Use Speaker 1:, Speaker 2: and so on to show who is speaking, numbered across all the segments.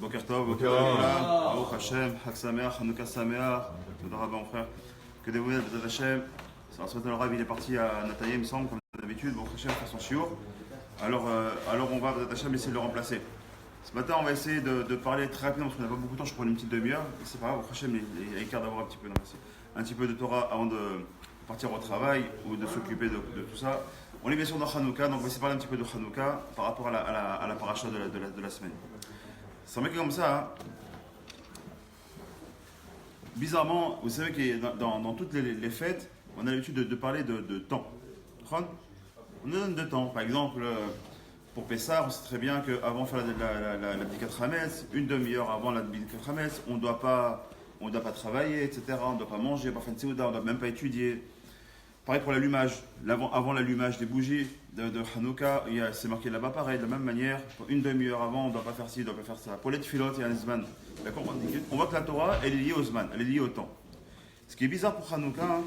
Speaker 1: Boker Tov, Boker
Speaker 2: Boker Tov.
Speaker 1: Tov, Baruch Hashem, Chag Sameach, Hanouka Sameach, Toda Rabba mon frère. Que des nouvelles, Bezat Hashem. Ce matin, le Rav il est parti à Nathalie, il me semble, comme d'habitude, Baruch Hashem, faire son shiur. Alors on va, Bezat Hashem, essayer de le remplacer. Ce matin, on va essayer de parler très rapidement parce qu'on n'a pas beaucoup de temps, je prends une petite demi-heure. C'est pas grave, Baruch Hashem, il est écart d'avoir un petit peu de Torah avant de partir au travail ou de s'occuper de tout ça. On est bien sûr dans Hanouka, donc on va essayer de parler un petit peu de Hanouka par rapport à la paracha de la semaine. C'est un mec comme ça, hein. Bizarrement, vous savez que dans toutes les fêtes, on a l'habitude de parler de temps. On nous donne de temps. Par exemple, pour Pessah, on sait très bien qu'avant de faire la Bdikat Hametz, une demi-heure avant la Bdikat Hametz, on ne doit pas travailler, etc. On ne doit pas manger, pas faire de Seuda, on ne doit même pas étudier. Pareil pour l'allumage. Avant l'allumage des bougies de Hanouka, c'est marqué là-bas pareil, de la même manière. Une demi-heure avant, on ne doit pas faire ci, on ne doit pas faire ça. Pour les tfilot, il y a un zman. D'accord ? On voit que la Torah, elle est liée au zman, elle est liée au temps. Ce qui est bizarre pour Hanouka, hein,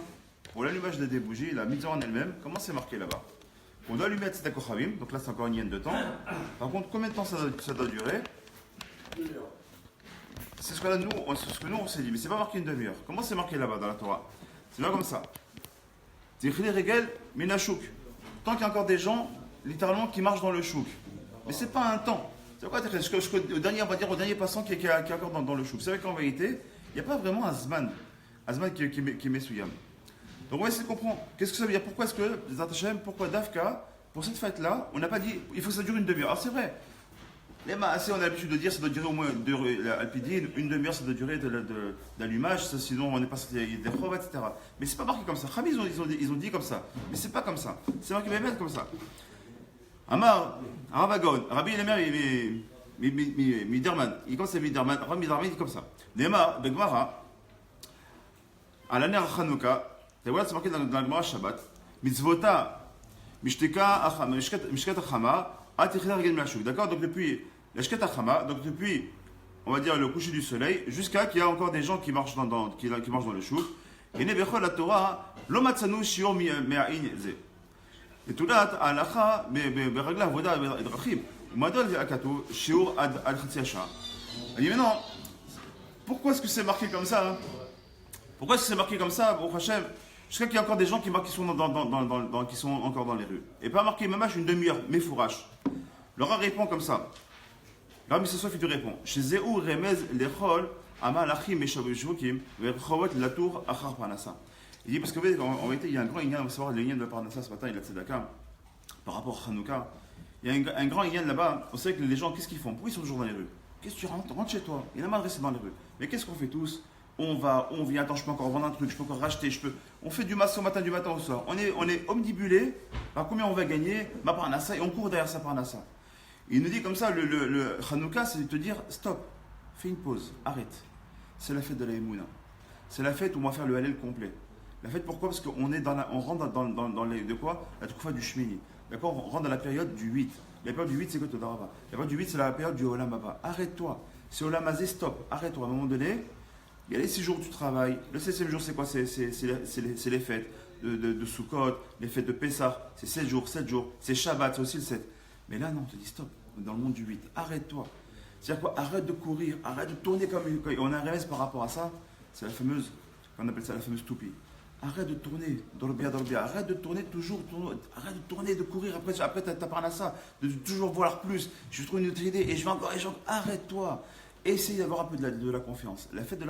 Speaker 1: pour l'allumage des bougies, la mise en elle-même, comment c'est marqué là-bas ? On doit allumer Tzedek Kochavim, donc là c'est encore une hyène de temps. Par contre, combien de temps ça doit durer ? C'est ce que nous on s'est dit, mais c'est pas marqué une demi-heure. Comment c'est marqué là-bas dans la Torah ? C'est pas comme ça. Tichli regel minachouk. Tant qu'il y a encore des gens, littéralement, qui marchent dans le chouk. Mais c'est pas un temps. C'est quoi au dernier passant qui est encore dans le chouk. Vous savez qu'en vérité, il n'y a pas vraiment un zman qui met souyam. Donc on va essayer de comprendre. Qu'est-ce que ça veut dire ? Pourquoi est-ce que, pourquoi Dafka, pour cette fête-là, on n'a pas dit, il faut que ça dure une demi-heure. Alors c'est vrai. Les maasés, on a l'habitude de dire ça doit durer au moins Alpidine, une demi-heure, ça doit durer d'allumage, sinon on n'est pas sorti des chova, etc. Mais c'est pas marqué comme ça. Khami, ils ont dit comme ça. Mais c'est pas comme ça. C'est marqué même comme ça. Amar, Ravagon, Rabbi Elemer, Miderman, il commence à Miderman, Rabbi Miderman, il dit comme ça. Nema, Begmara, à l'année à Hanouka, c'est marqué dans la Gemara Shabbat, Mitzvota, Mishteka, Mishkat Achama, Atichler Regel Mashuk. D'accord ? Donc depuis la Shket Achama, donc depuis, on va dire, le coucher du soleil, jusqu'à qu'il y a encore des gens qui marchent dans le chouk. Et Nebechol la Torah, Lomatsanu Shior Me'ain Ze. Et tout là, à l'Acha, Beragla, Voda, Drachim, Madol Akato, Shior Ad Khatsiacha. Il dit maintenant, pourquoi est-ce que c'est marqué comme ça, hein ? Pourquoi est-ce que c'est marqué comme ça, Baruch Hashem, jusqu'à qu'il y a encore des gens qui sont encore dans les rues. Et pas marqué mamash une demi-heure, mais fourrache. Le Rav répond comme ça. Le Rav Sassof, il te répond. Chez Zéou remez lechol ama lachim meshavushvukim verchovot latour achar parnassa. Il dit parce qu'en vérité, il y a un grand ignan, on va savoir le ignan de Parnassa ce matin, il a tzedaka par rapport à Hanouka. Il y a un grand ignan là-bas. On sait que les gens, qu'est-ce qu'ils font ? Pourquoi ils sont toujours dans les rues ? Qu'est-ce que tu rentres chez toi ? Il y en a marre de rester dans les rues. Mais qu'est-ce qu'on fait tous ? On vient, attends, je peux encore vendre un truc, je peux encore racheter, on fait du masse au matin au soir. On est omnibulé par combien on va gagner, ma parnassa, et on court derrière sa parnassa. Il nous dit comme ça, le Hanouka, c'est de te dire, stop, fais une pause, arrête. C'est la fête de la Emouna. C'est la fête où on va faire le Hallel complet. La fête, pourquoi ? Parce qu'on rentre dans les, de quoi ? La Troufa du Shmini. D'accord ? On rentre dans la période du 8. La période du 8, c'est quoi Todarava ? La période du 8, c'est la période du Olam Abba. Arrête-toi. C'est Olam Azé, stop. Arrête-toi. À un moment donné, il y a les 6 jours où tu travailles. Le 7e jour, c'est quoi ? C'est les fêtes de Sukkot, les fêtes de Pessah. C'est 7 jours. C'est Shabbat, c'est aussi le 7. Mais là, non, on te dit stop. On est dans le monde du 8. Arrête-toi. C'est-à-dire quoi ? Arrête de courir. Arrête de tourner comme une. On a un rêve par rapport à ça. C'est la fameuse. On appelle ça la fameuse toupie. Arrête de tourner. Dorbia. Arrête de tourner toujours. Arrête de tourner, de courir. Après t'as parlé à ça. De toujours voir plus. Je vais trouver une autre idée. Et je vais encore. Arrête-toi. Essaye d'avoir un peu de la confiance. La fête de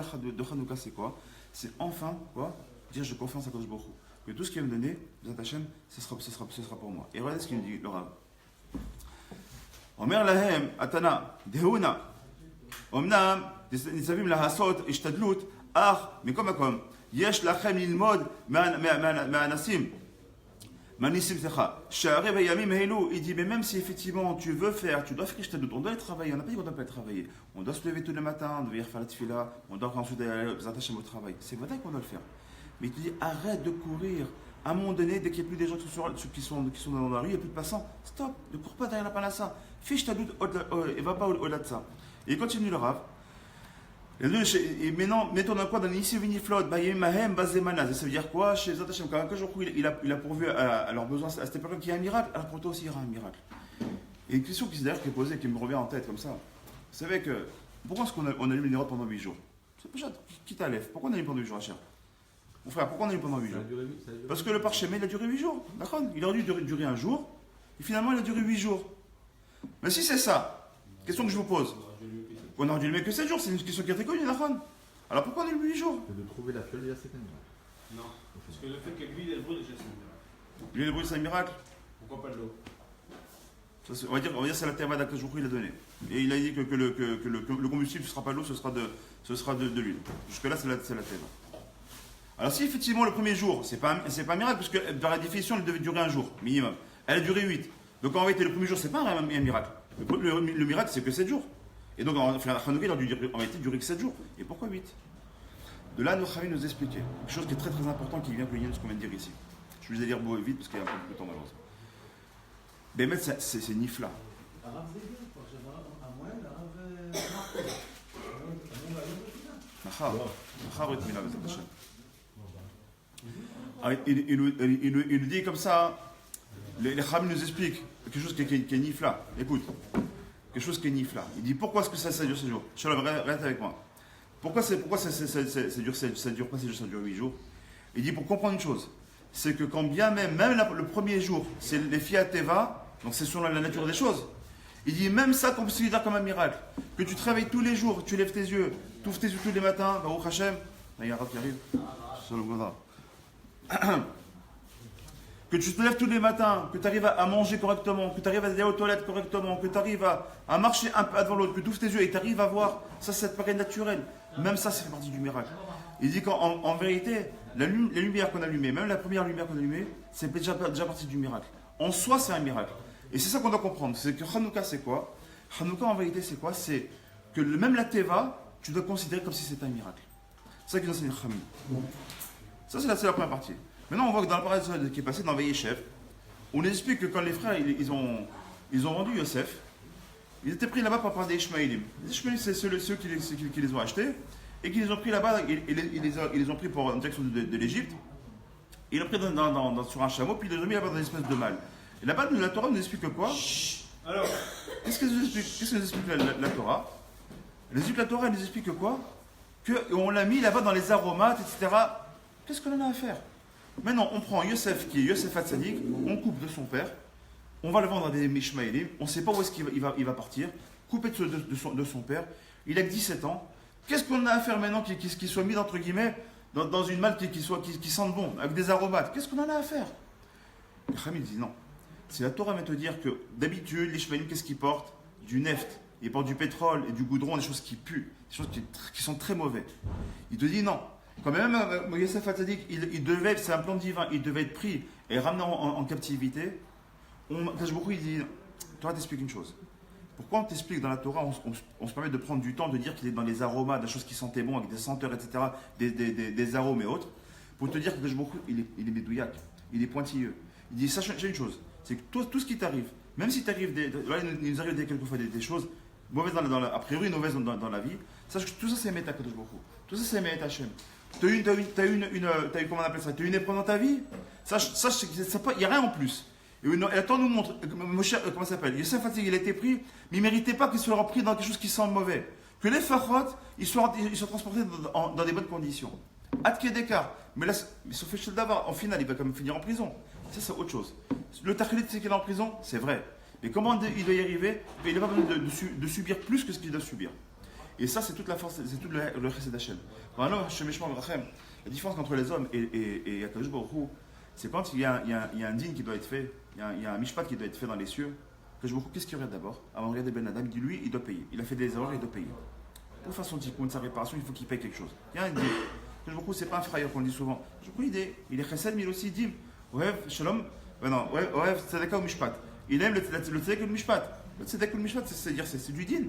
Speaker 1: Hanouka, c'est quoi ? C'est enfin, quoi ? Dire j'ai confiance à Kadosh Baruch Hu. Que tout ce qu'il va me donner, Bezat Hashem, ce sera pour moi. Et regardez ce qu'il nous dit, le Rav. Omer lahem, atana, dehouna. Omnam, ניצבים לעשות השתדלות, אך מכל מקום, יש לכם ללמוד מהאנסים. Manissim Secha, Sha'areb Yamim Heilou, il dit, mais même si effectivement tu dois faire Ishtadlut, on doit aller travailler, on n'a pas dit qu'on ne doit pas aller travailler. On doit se lever tous les matins, on doit faire la tefila, on doit ensuite aller au travail. C'est vrai qu'on doit le faire. Mais il te dit, arrête de courir. À un moment donné, dès qu'il n'y a plus des gens qui sont dans la rue, il n'y a plus de passants, stop, ne cours pas derrière la panassa. Fais Ishtadlut et va pas au-delà de ça. Et il continue le Rav. Et maintenant, mettons dans quoi dans l'issue viniflot, mahem bazemana. Ça veut dire quoi? Chez Zatachem, quand un jour il a pourvu à leurs besoins à cette époque qu'il y a un miracle, alors pour toi aussi il y aura un miracle. Et une question qui est posée, qui me revient en tête comme ça. Vous savez que Pourquoi est-ce qu'on allume les nérodes pendant 8 jours? C'est pas qui t'enlève? Pourquoi on allume pendant 8 jours, cher? Mon frère, pourquoi on allume pendant 8 jours? Parce que le parchemin, il a duré 8 jours. D'accord? Il aurait dû durer un jour, et finalement, il a duré 8 jours. Mais si c'est ça, question que je vous pose, on aurait dû le mettre que 7 jours, c'est une question qui est très connue, d'accord? Alors pourquoi on allume 8 jours?
Speaker 2: De trouver la fiole, déjà, c'est un miracle.
Speaker 3: Non, parce que le fait que l'huile elle brûle, déjà c'est un miracle.
Speaker 1: L'huile brûle, c'est un miracle.
Speaker 3: Pourquoi pas de l'eau?
Speaker 1: On va dire que c'est la terre d'Akajoukou il a donné. Et il a dit que le combustible, ce ne sera pas l'eau, ce sera de l'huile. Jusque-là, c'est la terre. Alors si effectivement le premier jour, c'est pas un miracle, parce que par la définition, elle devait durer un jour, minimum. Elle a duré 8. Donc en réalité, le premier jour, c'est pas un miracle. Le miracle, c'est que 7 jours. Et donc en Hanouka, il a dû en réalité durer que 7 jours. Et pourquoi 8? De là, nos Khamis nous expliquait quelque chose qui est très très important qui vient cogner de ce qu'on vient de dire ici. Je vais dire vite parce qu'il y a un peu plus de temps malheureusement. Bémet, c'est Nifla. Il nous dit comme ça, les Khamis nous expliquent quelque chose qui est Nifla. Écoute, quelque chose qui est Nifla. Il dit pourquoi est-ce que ça dure 7 jours? Shalom, reste avec moi. Pourquoi ça dure pas 7 jours, ça dure 8 jours? Il dit pour comprendre une chose, c'est que quand bien même le premier jour, c'est les Fiat Teva, donc c'est selon la nature des choses. Il dit même ça qu'on peut se dire comme un miracle. Que tu te réveilles tous les jours, tu lèves tes yeux, tu ouvres tes yeux tous les matins, Baruch Hashem, il y a un rap qui arrive, que tu te lèves tous les matins, que tu arrives à manger correctement, que tu arrives à aller aux toilettes correctement, que tu arrives à marcher un peu devant l'autre, que tu ouvres tes yeux et tu arrives à voir, ça te paraît naturel. Même ça, c'est partie du miracle. Il dit qu'en vérité, les lumières qu'on allumait, même la première lumière qu'on allumait, c'est déjà partie du miracle. En soi, c'est un miracle. Et c'est ça qu'on doit comprendre. C'est que Hanouka, c'est quoi? Hanouka, en vérité, c'est quoi? C'est que même la Teva, tu dois considérer comme si c'était un miracle. C'est ça qu'ils enseignent Khamim. Ça, c'est la première partie. Maintenant, on voit que dans la parole qui est passée dans Vayeshev, on explique que quand les frères ils ont vendu Yosef, ils étaient pris là-bas par des Ishmaélim. Les Ishmaélim, c'est ceux qui les ont achetés et qui les ont pris là-bas, ils les ont pris pour une direction de l'Égypte. Ils l'ont pris sur un chameau, puis ils les ont mis là-bas dans une espèce de mal. Et là-bas, la Torah nous explique quoi?
Speaker 3: Alors,
Speaker 1: qu'est-ce que nous explique la Torah? La Torah nous explique quoi? Qu'on l'a mis là-bas dans les aromates, etc. Qu'est-ce qu'on en a à faire? Maintenant, on prend Yosef, qui est Yosef Hatzadik, on coupe de son père, on va le vendre à des Mishmaélim, on ne sait pas où est-ce qu'il va partir, coupé de son père, il a que 17 ans. Qu'est-ce qu'on a à faire maintenant qu'il soit mis, entre guillemets, dans une malle qui sente bon, avec des aromates? Qu'est-ce qu'on en a à faire? Le Khamil dit non. C'est la Torah vient te dire que d'habitude, les Ishmaélim, qu'est-ce qu'ils portent? Du neft, ils portent du pétrole et du goudron, des choses qui puent, des choses qui sont très mauvaises. Il te dit non. Quand même, Yosef Hatzadik, c'est un plan divin, il devait être pris et ramené en captivité. Beaucoup, il dit, Torah t'explique une chose. Pourquoi on t'explique dans la Torah, on se permet de prendre du temps de dire qu'il est dans les aromas, des choses qui sentaient bon, avec des senteurs, etc., des arômes et autres, pour te dire que beaucoup, il est médouillac, il est pointilleux. Il dit, sache une chose, c'est que tout ce qui t'arrive, même si t'arrive il nous arrive quelquefois des choses mauvaises, a priori mauvaises dans la vie, sache que tout ça c'est Meta Kadosh Baruch Hu. Tout ça c'est Meta Hashem. T'as eu comment on appelle ça? T'as eu une épreuve dans ta vie? Sache il n'y a rien en plus. Et la Torah nous montre, comment ça s'appelle? Yosef Hatzadik, il a été pris, mais il ne méritait pas qu'il soit repris dans quelque chose qui sent mauvais. Que les Fachot, ils soient transportés dans des bonnes conditions. Atke d'écart. Mais là, sauf fait d'abord, en final, il va quand même finir en prison. Ça, c'est autre chose. Le Tachelit, c'est qu'il est en prison, c'est vrai. Mais comment il doit y arriver? Il n'a pas besoin de subir plus que ce qu'il doit subir. Et ça, c'est toute la force, c'est tout le chesed d'Hachem. La différence entre les hommes et Akadosh Baruch Hu, c'est quand il y a un digne qui doit être fait, il y a un mishpat qui doit être fait dans les cieux. Akadosh Baruch Hu, qu'est-ce qu'il regarde d'abord? Avant de regarder Ben Adam, il dit lui, il doit payer. Il a fait des erreurs, il doit payer. Pour faire son tikkun, sa réparation, il faut qu'il paye quelque chose. Il y a un digne. Akadosh Baruch Hu, c'est pas un frayeur qu'on le dit souvent. Akadosh Baruch Hu, il est chesed, mais il est aussi dit, Ohev, shalom, Ohev, tzedaka ou mishpat. Il aime le tzedek ou le mishpat. Le tzedek ou le mishpat, c'est-à-dire c'est du din.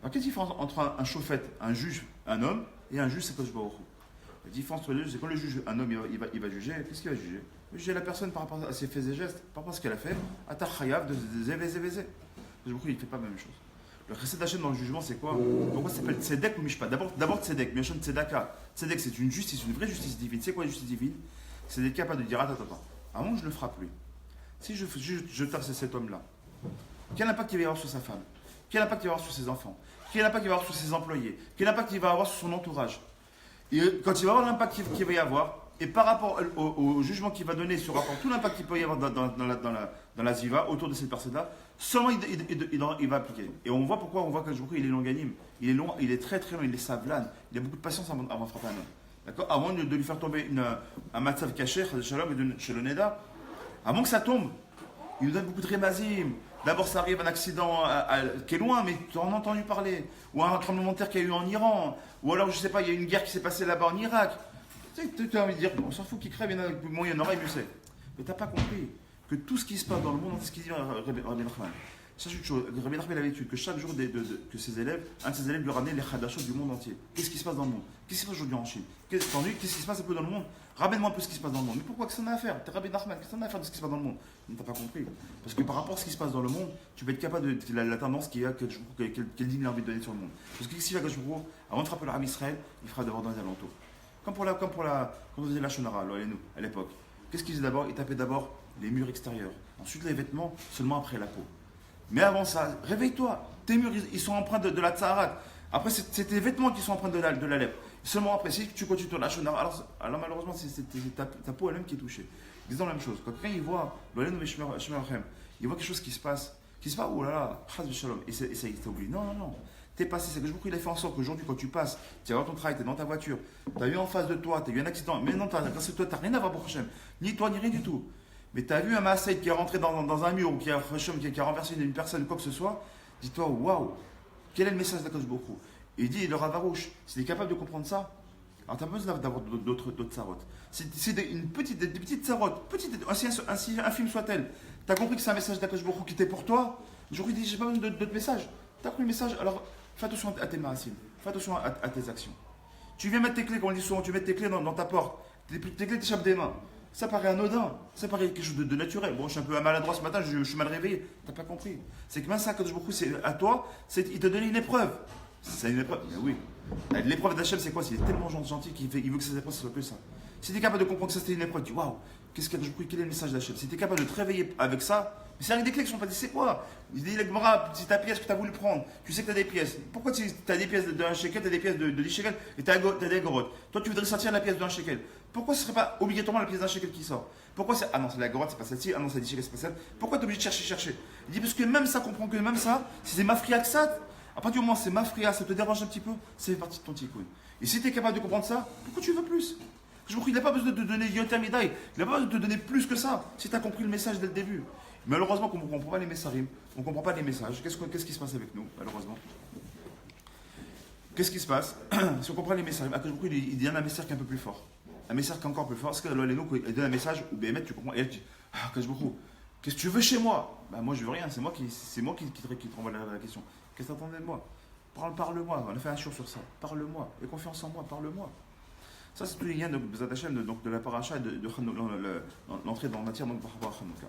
Speaker 1: Alors, quelle est la différence entre un chauffette, un juge, un homme, et un juge, c'est Akadosh Baruch Hu? La différence entre les deux, c'est quand le juge, un homme, il va juger, qu'est-ce qu'il va juger? Il va juger la personne par rapport à ses faits et gestes, par rapport à ce qu'elle a fait, à ta chayav de zévé. Akadosh Baruch Hu, il ne fait pas la même chose. Le chesed d'Hachem dans le jugement, c'est quoi? Pourquoi ça s'appelle tzedek ou mishpat? D'abord tzedek, mais tzedaka. Tzedek, c'est une justice, une vraie justice divine. C'est quoi la justice divine? C'est d'être capable de dire, attends, avant je le frappe lui. Si je tape cet homme-là, quel impact il va y avoir sur sa femme? Quel impact il va avoir sur ses enfants? Quel impact il va avoir sur ses employés? Quel impact il va avoir sur son entourage? Et quand il va avoir l'impact qu'il va y avoir, et par rapport au jugement qu'il va donner sur rapport à tout l'impact qu'il peut y avoir dans la ziva autour de cette personne-là, seulement il va appliquer. Et on voit pourquoi, on voit que il est longanime, il est long, il est très très long, il est savlane, il a beaucoup de patience avant de frapper un homme. D'accord? Avant de lui faire tomber un matzav caché, chez le Neda, avant que ça tombe, il nous donne beaucoup de rémazim. D'abord, ça arrive un accident qui est loin, mais tu en as entendu parler. Ou un tremblement de terre qu'il y a eu en Iran. Ou alors, je sais pas, il y a une guerre qui s'est passée là-bas en Irak. Tu as envie de dire, on s'en fout qu'il crève, il y en aura, il le sait. Mais tu n'as pas compris que tout ce qui se passe dans le monde, c'est ce qu'il dit Rabbi Nachman. Sache une chose, Rabbi Nachman avait l'habitude que chaque jour, que ses élèves, un de ses élèves lui ramenait les chadashot du monde entier. Qu'est-ce qui se passe dans le monde? Qu'est-ce qui se passe aujourd'hui en Chine? Qu'est-ce qui se passe un peu dans le monde? Ramène-moi un peu ce qui se passe dans le monde. Mais pourquoi? Qu'est-ce que ça a à faire? T'es Rabbi Nachman, qu'est-ce que ça a à faire de ce qui se passe dans le monde? Tu n'as pas compris. Parce que par rapport à ce qui se passe dans le monde, tu peux être capable de la tendance qu'il y a, quel dîme il a envie de donner sur le monde. Parce que si avant de frapper l'Arab Israël, il fera d'abord dans les alentours. Comme on disait la Shonara, à l'époque. Qu'est-ce qu'ils faisaient d'abord? Ils tapaient d'abord les murs extérieurs. Ensuite les vêtements, seulement après la peau. Mais avant ça, réveille-toi. Tes murs, ils sont empreints de la tsaharat. Après, c'est tes vêtements qui sont empreints de la lèpre. Seulement après, si tu continues ton la Shonara, alors malheureusement, c'est ta peau elle-même qui est touchée. Disons la même chose. Quand quelqu'un il voit, il voit quelque chose qui se passe, oh là là, et ça oublie. Non, non, non. T'es passé, c'est que je crois qu'il a fait en sorte qu'aujourd'hui, quand tu passes, tu es dans ton travail, tu es dans ta voiture, tu as eu en face de toi, tu as eu un accident, mais non, grâce à toi, tu n'as rien à voir pour Hachem, ni toi, ni rien du tout. Mais tu as vu un Maasai qui est rentré dans un mur ou qui a renversé une personne ou quoi que ce soit, dis-toi, waouh, quel est le message d'Akadosh Baruch Hu? Et il dit, le Ravarouche, si tu es capable de comprendre ça, alors tu n'as pas besoin d'avoir d'autres tsarotes. C'est des petites tsarotes, ainsi infime soit-elle. Tu as compris que c'est un message d'Akadosh Baruch Hu qui était pour toi, aujourd'hui, il dit, j'ai pas besoin d'autres messages. Tu as compris le message, alors fais attention à tes maasim, fais attention à tes actions. Tu viens mettre tes clés, comme on dit souvent, tu mets tes clés dans ta porte, tes clés t'échappent des mains. Ça paraît anodin, ça paraît quelque chose de naturel. Bon, je suis un peu maladroit ce matin, je suis mal réveillé. T'as pas compris. C'est que même ça, quand c'est à toi, il te donne une épreuve. C'est une épreuve. Mais oui. L'épreuve d'Hachem, c'est quoi? Il est tellement gentil qu'il veut que cette épreuve soit que ça. Si tu es capable de comprendre que ça c'était une épreuve, tu dis waouh, quel est le message d'Hachem? Si tu es capable de te réveiller avec ça, mais c'est avec des clés qui sont pas dit, c'est quoi? Il dit, c'est ta pièce que tu as voulu prendre. Tu sais que tu as des pièces. Pourquoi tu as des pièces de 1 shekel, tu as des pièces de 10 shekels et tu as des gorottes? Toi, tu voudrais sortir la pièce de 1 shekel. Pourquoi ce ne serait pas obligatoirement la pièce d'1 shekel qui sort? Pourquoi c'est. Ah non, c'est la gorotte, c'est pas celle-ci. Ah non, c'est 10 shekels, c'est pas celle. Pourquoi tu es obligé de chercher? Il dit, parce que même ça, comprend que même ça, si c'est mafria que ça, à partir du moment où c'est mafria, ça te dérange un petit peu, ça fait partie de ton tikkun. Et si tu es capable de comprendre ça, pourquoi tu veux plus? Je crois qu'il n'a pas besoin de te donner yoter midaï, il n'a pas besoin de te donner plus que ça, si tu as compris le message dès le début. Malheureusement, on ne comprend pas les messages, on ne comprend pas les messages. Qu'est-ce qui se passe avec nous, malheureusement? Qu'est-ce qui se passe? Si on comprend les messages, il donne un message qui est un peu plus fort. Un message qui est encore plus fort. Parce que il donne un message où BMF, tu comprends, et elle dit, ah, qu'est-ce que tu veux chez moi? Bah, moi, je veux rien, c'est moi qui te renvoie la question. Qu'est-ce que tu attendais de moi? Parle-moi, on a fait un show sur ça. Parle-moi, aie confiance en moi, parle-moi. Ça, c'est tous les liens de Bezat Hashem, de la paracha et de l'entrée dans la matière donc, par rapport à Hanouka.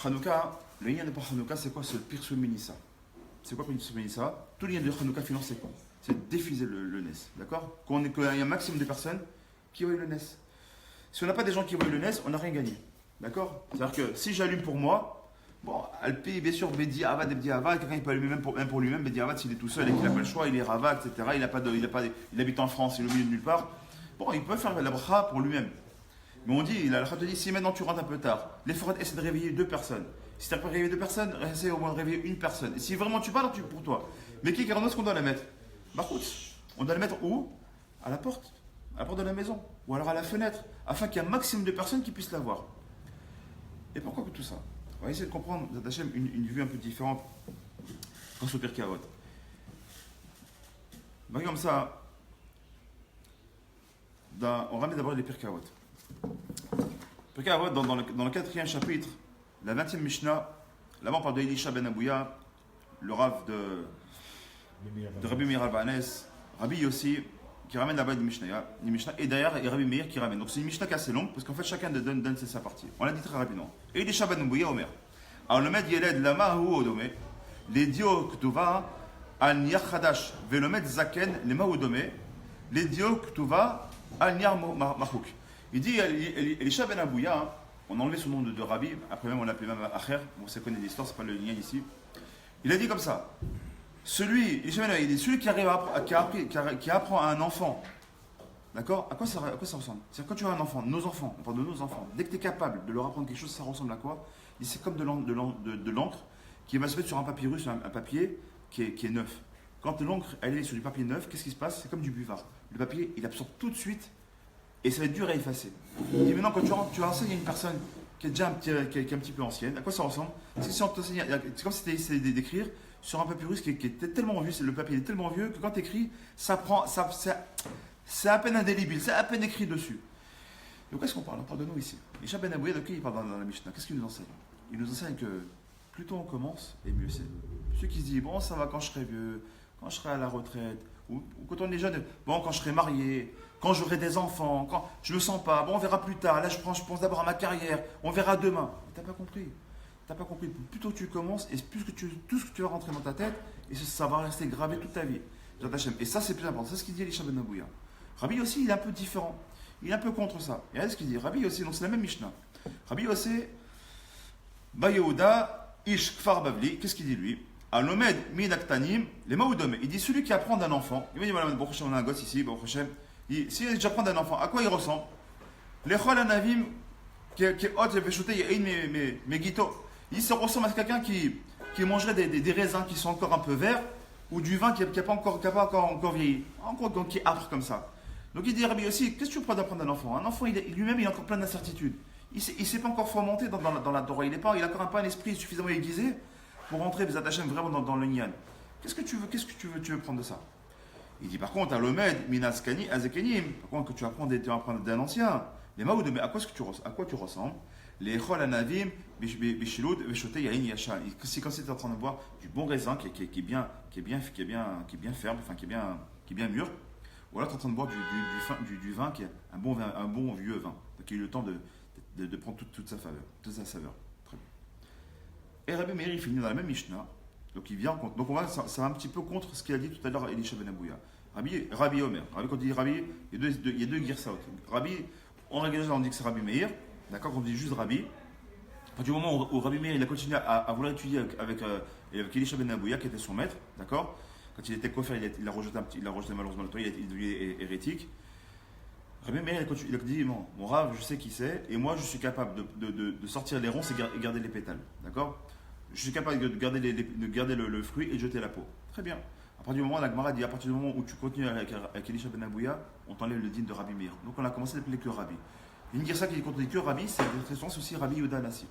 Speaker 1: Hanouka, le lien de par Hanouka, c'est quoi? C'est le pire Minissa. C'est quoi le pire Minissa? Tout le lien de Hanouka finance, c'est quoi? C'est diffuser le NES. D'accord? Qu'il y ait un maximum de personnes qui voient le NES. Si on n'a pas des gens qui voient le NES, on n'a rien gagné. D'accord? C'est-à-dire que si j'allume pour moi, bon, Alpi, bien sûr, Bedi Avad, quelqu'un il peut allumer même pour lui-même, Bedi Avad, s'il est tout seul et qu'il n'a pas le choix, il est Rava, etc. Il habite en France, il est au milieu de nulle part. Bon, il peut faire la bracha pour lui-même. Mais on dit, la te dit, si maintenant tu rentres un peu tard, l'effort essaie de réveiller 2 personnes. Si tu n'as pas réveillé 2 personnes, essaie au moins de réveiller une personne. Et si vraiment tu parles, pour toi. Mais qui est-ce qu'on doit la mettre? Bah, on doit la mettre où? À la porte de la maison, ou alors à la fenêtre, afin qu'il y ait un maximum de personnes qui puissent la voir. Et pourquoi que tout ça? On va essayer de comprendre d'Hachem une vue un peu différente grâce au Pirkei Avot. Comme ça, on ramène d'abord les Pirkei Avot. Pirkei Avot, dans le 4e chapitre, la 20e Mishnah, là-bas on parle de Elisha ben Abouya, le Rav de Rabbi Meir Albanes, Rabbi Yossi, qui ramène là-bas une Mishnah, et derrière il y a Rabbi Meir qui ramène. Donc c'est une Mishnah qui est assez longue, parce qu'en fait chacun donne sa partie. On l'a dit très rapidement. Et Elisha ben Abouya, Omer. Alors le maître Yeled Lama ou Odome, les Dio Ktuva, Al Niar Khadash, Velomet Zaken, les Maoudome, les Dio Ktuva, Al Niar Mahouk. Il dit, Elisha ben Abouya, on a enlevé son nom de Rabbi, après même on l'appelait même Acher, bon ça connaît l'histoire, c'est pas le lien ici. Il a dit comme ça, celui qui apprend à un enfant, d'accord, à quoi ça ressemble? C'est-à-dire quand tu as un enfant, nos enfants, on parle de nos enfants, dès que tu es capable de leur apprendre quelque chose, ça ressemble à quoi? Il dit c'est comme de l'encre qui va se mettre sur un papyrus, un papier qui est neuf. Quand l'encre elle est sur du papier neuf, qu'est-ce qui se passe? C'est comme du buvard. Le papier, il absorbe tout de suite et ça va être dur à effacer. Il dit maintenant, quand tu enseignes à une personne qui est déjà un petit peu ancienne, à quoi ça ressemble? C'est comme si tu essayais d'écrire sur un papyrus qui est tellement vieux, le papier est tellement vieux que quand tu écris, c'est à peine indélébile, c'est à peine écrit dessus. De quoi est-ce qu'on parle? On parle de nous ici. Et Shah Ben Abouya, de qui il parle dans la Mishnah? Qu'est-ce qu'il nous enseigne? Il nous enseigne que plus tôt on commence, et mieux c'est. Ceux qui se disent, bon, ça va quand je serai vieux, quand je serai à la retraite, ou quand on est jeune, bon, quand je serai marié, quand j'aurai des enfants, quand je me sens pas, bon, on verra plus tard, là je pense d'abord à ma carrière, on verra demain. T'as pas compris. T'as pas compris. Plus tôt tu commences, et plus tout ce que tu vas rentrer dans ta tête, et ça va rester gravé toute ta vie. Et ça, c'est plus important. C'est ce qu'il dit Elisha Ben Abouya. Rabbi aussi, il est un peu différent. Il est un peu contre ça. Et regardez ce qu'il dit. Rabbi aussi, donc c'est la même Mishnah. Rabbi aussi, Bayehuda, Ish Kfar Bavli, qu'est-ce qu'il dit lui? Alomed Minaktanim, les Maoudom. Il dit celui qui apprend d'un enfant. Il va dire voilà, bon, on a un gosse ici, bon, si j'apprends d'un enfant, à quoi il ressemble? Les Chol Anavim, qui est hot, j'ai fait shooter, il y a mes guitos. Il se ressemble à quelqu'un qui mangerait des raisins qui sont encore un peu verts, ou du vin qui n'a pas encore vieilli, encore qui est âpre comme ça. Donc il dit Rabbi aussi, qu'est-ce que tu prends d'apprendre d'un enfant? Un enfant, lui-même, il a encore plein d'incertitudes. Il ne s'est pas encore fomenté dans la Torah. Il n'a encore pas un esprit suffisamment aiguisé pour rentrer des attachements vraiment dans le Nyan. Qu'est-ce que tu veux prendre de ça? Il dit par contre, à l'Omed, Minaskani, Azekenim, par contre, que tu apprends d'un ancien, les Maoud, mais à quoi tu ressembles? Les Chol Anavim, Bishiloud, Veshote Yain Yashan. C'est quand tu es en train de boire du bon raisin qui est bien ferme, enfin qui est bien mûr. Ou alors tu es en train de boire du vin qui est un bon vieux vin, qui a eu le temps de prendre toute sa saveur. Très bien. Et Rabbi Meir, il finit dans la même Mishnah. Donc il vient, donc ça va un petit peu contre ce qu'il a dit tout à l'heure Elisha Ben Abouya. Rabbi Omer. Rabbi, quand il dit Rabbi, il y a deux girsaot. Rabbi, en règle générale, on dit que c'est Rabbi Meir. D'accord, quand on dit juste Rabbi. À partir du moment où Rabbi Meir il a continué à vouloir étudier avec Elisha Ben Abouya, qui était son maître, d'accord. Quand il était coiffeur, il a rejeté malheureusement le toit, il est devenu hérétique. Rabbi Meir il a dit mon Rav, je sais qui c'est, et moi je suis capable de sortir les ronces et garder les pétales, d'accord. Je suis capable de garder le fruit et de jeter la peau. Très bien. À partir du moment, la Gemara dit, à partir du moment où tu continues avec Elisha Ben Abouya, on t'enlève le digne de Rabbi Meir. Donc on a commencé à l'appeler que Rabbi. Une girsa qui dit que Rabbi, c'est très souvent aussi Rabbi Yehuda Nassi.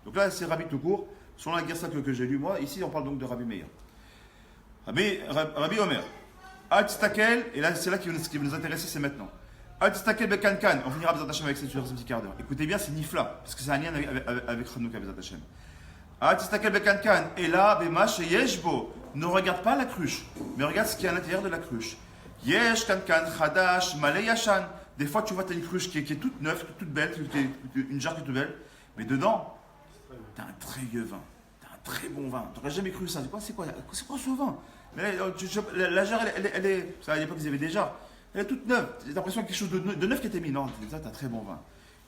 Speaker 1: Donc là, c'est Rabbi tout court. Selon la girsa que j'ai lu moi, ici on parle donc de Rabbi Meir. Rabbi Omer. Al-Tistakel, et là c'est là ce qui va nous intéresser, c'est maintenant. Al-Tistakel Bekankan, on finira Bezat Hashem avec cette petit quart d'heure. Écoutez bien, c'est Nifla, parce que c'est un lien avec Chanukah Bezat Hashem. Al-Tistakel Bekankan, et là, Bemash et Yeshbo, ne regarde pas la cruche, mais regarde ce qu'il y a à l'intérieur de la cruche. Yesh Kankan, Chadash, Malay Yashan. Des fois, tu vois, tu as une cruche qui est toute neuve, toute belle, une jarre qui est toute belle, mais dedans, tu as un très vieux vin, tu as un très bon vin. Tu n'aurais jamais cru ça. C'est quoi ce vin? Mais la jarre, elle est. À l'époque, ils avaient des jarres. Elle est toute neuve. Tu as l'impression qu'il y a quelque chose de neuf qui était mis. Non, tu as un très bon vin.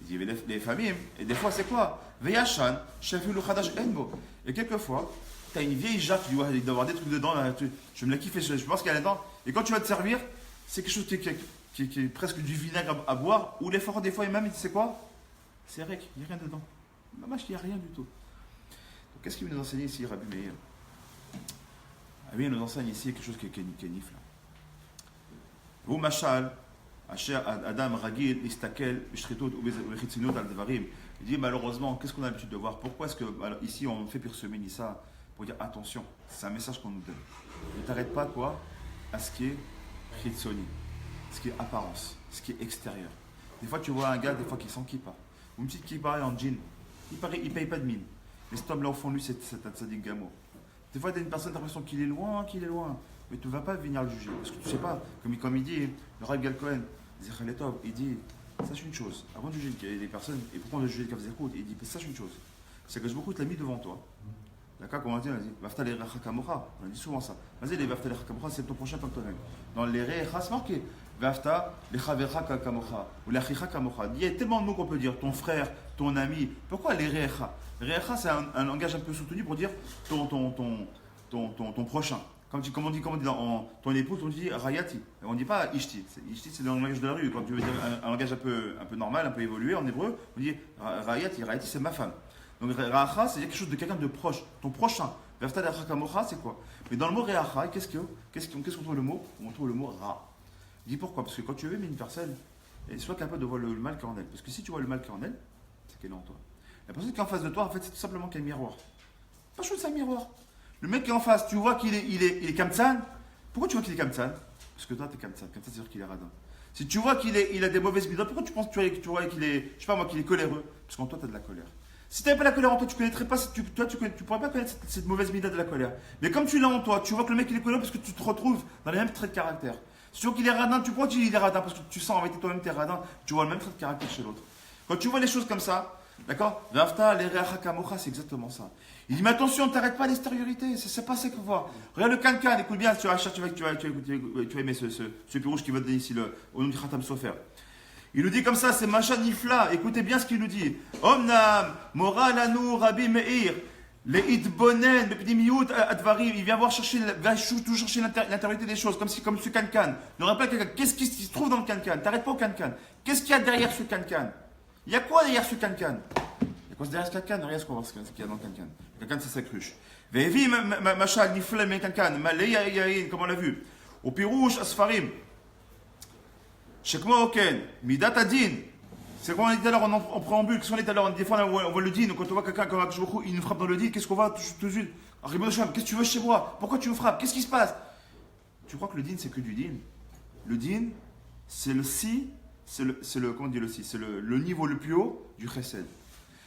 Speaker 1: Il y avait les familles, et des fois, c'est quoi? Veyashan, Shafilu Khadash Enbo. Et quelquefois, tu as une vieille jarre, tu dis, ouais, il doit y avoir des trucs dedans, là, je me la kiffe, je pense qu'elle est dedans. Et quand tu vas te servir, c'est quelque chose qui est presque du vinaigre à boire, ou l'effort, des fois, et même, c'est quoi? C'est rec, il n'y a rien dedans. Maman, il n'y a rien du tout. Donc, qu'est-ce qu'il veut nous enseigner ici, Rabbi Meir? Il nous enseigne ici quelque chose qui est nifla. Vous, Machal, Adam Ragil, Istakel, Ishritot, Ubechitzinot, Al-Devarim. Il dit malheureusement, qu'est-ce qu'on a l'habitude de voir? Pourquoi est-ce que ici on fait Pirsemeni ça? Pour dire attention, c'est un message qu'on nous donne. Ne t'arrête pas quoi à ce qui est Chitsoni, ce qui est apparence, ce qui est extérieur. Des fois tu vois un gars, des fois qui sent kippa, ou une petite kippa en jean, il paye pas de mine. Mais cet homme là au fond de lui c'est un tzaddik gamour. Des fois tu as une personne, tu as l'impression qu'il est loin, mais tu ne vas pas venir le juger. Parce que tu ne sais pas, comme il dit, le Rav Gal Cohen, Zechaletov, il dit, sache une chose, avant de juger les personnes, et pourquoi on doit juger les Kaf Zerkout, il dit, sache une chose, c'est que Zerkout l'a mis devant toi, D'accord, comment on dit? On dit Vafta les recha kamocha. On dit souvent ça. Vas-y, les Vafta les recha kamocha, c'est ton prochain comme toi-même. Dans les recha, c'est marqué Vafta les chavercha kamocha ou la chicha kamocha. Il y a tellement de mots qu'on peut dire ton frère, ton ami. Pourquoi les recha? Recha, c'est un langage un peu soutenu pour dire ton prochain. Comme on dit dans ton épouse, on dit rayati. On ne dit pas ishti. Ishti, c'est dans le langage de la rue. Quand tu veux dire un langage un peu normal, un peu évolué en hébreu, on dit rayati. Rayati, c'est ma femme. Donc reacha, c'est quelque chose de quelqu'un de proche. Ton prochain. Vafta reacha kamocha, c'est quoi? Mais dans le mot reacha, qu'est-ce qu'on trouve le mot? On trouve le mot ra. Dis pourquoi? Parce que quand tu veux aimer une personne, sois capable de voir le mal qu'il y a en elle. Parce que si tu vois le mal qu'il y a en elle, c'est qu'elle est en toi. La personne qui est en face de toi, en fait, c'est tout simplement qu'un miroir. Pas chose, c'est un miroir. Le mec qui est en face, tu vois qu'il est kamtsan. Pourquoi tu vois qu'il est kamtsan? Parce que toi, tu es kamtsan. Kamtsan, c'est-à-dire qu'il est radin. Si tu vois qu'il a des mauvaises midotes, pourquoi tu penses que tu vois qu'il est, je sais pas moi, qu'il est coléreux? Parce qu'en toi, tu as de la colère. Si tu n'avais pas la colère en toi, tu connaîtrais pas, tu pourrais pas connaître cette mauvaise midote de la colère. Mais comme tu l'as en toi, tu vois que le mec il est coléreux parce que tu te retrouves dans les mêmes traits de caractère. Si tu vois qu'il est radin, tu pourquoi tu dis qu'il est radin? Parce que tu sens en vérité toi-même t'es radin, tu vois le même trait de caractère chez l'autre. Quand tu vois les choses comme ça, d'accord? Vafta, les reacha kamocha, c'est exactement ça. Il dit, mais attention, ne t'arrête pas à l'extériorité, c'est pas ça qu'on voit. Regarde le cancan, écoute bien, tu vas aimer ce pirouge qui va te donner ici au nom du Khatam Sofer. Il nous dit comme ça, c'est Macha Nifla, écoutez bien ce qu'il nous dit. Omnam, Moral Anou, Rabbi Meir, les Itbonen, Bepnimiout, Advarim, il vient toujours chercher l'intériorité des choses, comme ce cancan. Ne rappelle pas qu'est-ce qui se trouve dans le cancan? T'arrêtes pas au cancan. Qu'est-ce qu'il y a derrière ce cancan? Il y a quoi derrière ce cancan? Il y a quoi derrière ce cancan? Regarde ce qu'on voit, ce qu'il y a dans le cancan. Le cancan, c'est sa cruche. Vevi, Macha Nifla, mais cancan, Malaya, Yain, comme on l'a vu. Au Pirouche, Asfarim. Shekmo Oken, Midat Adin. C'est comme on dit tout à l'heure en préambule, qu'est-ce qu'on dit tout à l'heure? Des fois, on voit le din, quand on voit quelqu'un comme il nous frappe dans le din, qu'est-ce qu'on va tout de suite? Qu'est-ce que tu veux chez moi? Pourquoi tu me frappes? Qu'est-ce qui se passe? Tu crois que le din, c'est que du din? Le din, c'est le si, comment on dit le si? C'est le niveau le plus haut du chesed.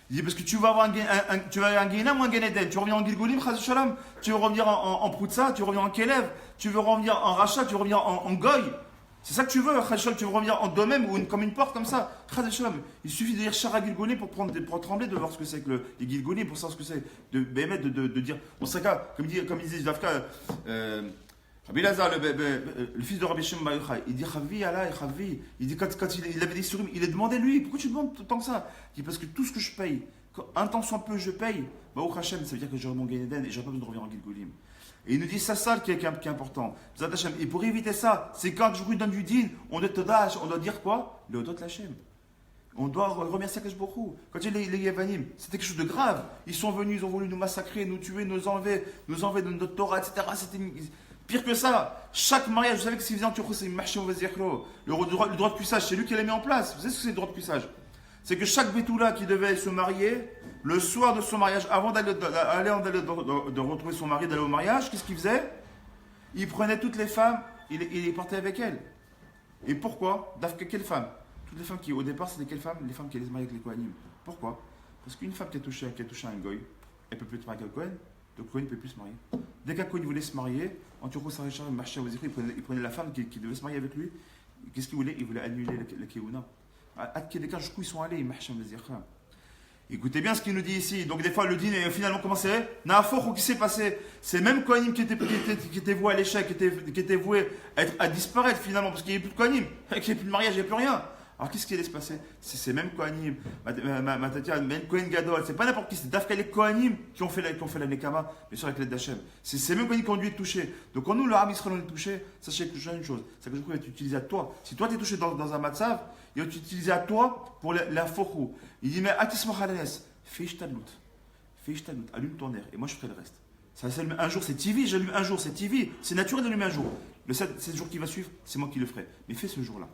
Speaker 1: Il dit parce que tu vas avoir un Guénam ou un Guénéden. Tu reviens en Gilgolim, Chaz Shalom. Tu veux revenir en Proutsa, tu reviens en Kélev. Tu veux revenir en Racha, tu veux revenir en Goy. C'est ça que tu veux, Chaz Shalom. Tu veux revenir en Domem ou comme une porte comme ça. Chaz Shalom. Il suffit de dire Shara Gilgolim pour trembler de voir ce que c'est que les Gilgolim, pour savoir ce que c'est. De dire. On serait comme il disait Dafka. Rabbi Lazar, le fils de Rabbi Shem Bar Yochai, il dit Chavi, Allah, Chavi. Il dit quand il avait des surim, il a demandé lui, pourquoi tu demandes tant que ça? Il dit parce que tout ce que je paye, un temps soit peu je paye, Baruch Hashem, ça veut dire que j'aurai mon Gan Eden et j'aurai pas besoin de revenir en Gilgolim. Et il nous dit ça qui est important. Et pour éviter ça, c'est quand je lui donne du din, on doit dire quoi? Le Odot Lachem. On doit remercier Akash Borou. Quand il y a les Yavanim, c'était quelque chose de grave. Ils sont venus, ils ont voulu nous massacrer, nous tuer, nous enlever de notre Torah, etc. C'était pire que ça. Chaque mariage, vous savez que ce qu'ils faisaient en Turquie, c'est le droit de cuissage, c'est lui qui l'a mis en place. Vous savez ce que c'est le droit de cuissage? C'est que chaque bétoula qui devait se marier, le soir de son mariage, avant de retrouver son mari, d'aller au mariage, qu'est-ce qu'il faisait? Il prenait toutes les femmes, il les portait avec elles. Et pourquoi? Quelles femmes? Toutes les femmes qui, au départ, c'était quelles femmes? Les femmes qui allaient se marier avec les Kohanim. Pourquoi? Parce qu'une femme qui a touché un goy, elle ne peut plus se marier avec un Kohen, le Kohen ne peut plus se marier. Dès qu'un Kohen voulait se marier, en Turco Sarachar, il prenait la femme qui devait se marier avec lui. Qu'est-ce qu'il voulait? Il voulait annuler la Keuna. À quel cas, jusqu'où ils sont allés? Écoutez bien ce qu'il nous dit ici. Donc, des fois, le din, finalement, comment c'est? Naafort, qui s'est passé? C'est même Kohanim qui était voué à l'échec, qui était voué à disparaître finalement, parce qu'il n'y avait plus de Kohanim, qu'il n'y avait plus de mariage, il n'y avait plus rien. Alors, qu'est-ce qui allait se passer? C'est ces mêmes Kohanim, Matatia, même Kohen Gadol, c'est pas n'importe qui, c'est Dafka les Kohanim qui ont fait la Nekama, bien sûr avec l'aide d'Hachem. C'est ces mêmes Kohanim qui ont dû être touchés. Donc, quand nous, le Ram Israël, on est touché, sachez que je une chose, c'est que je vais t'utiliser à toi. Si toi, tu es touché dans un matzav, il va t'utiliser à toi pour la forou. Il dit, mais Atismo Halanes, fais Ishtadlout, allume ton air, et moi je ferai le reste. Ça s'allume un jour, c'est TV, j'allume un jour, c'est TV, c'est naturel d'allumer un jour. Le 7 jours qui va suivre, c'est moi qui le ferai. Mais fais ce jour-là.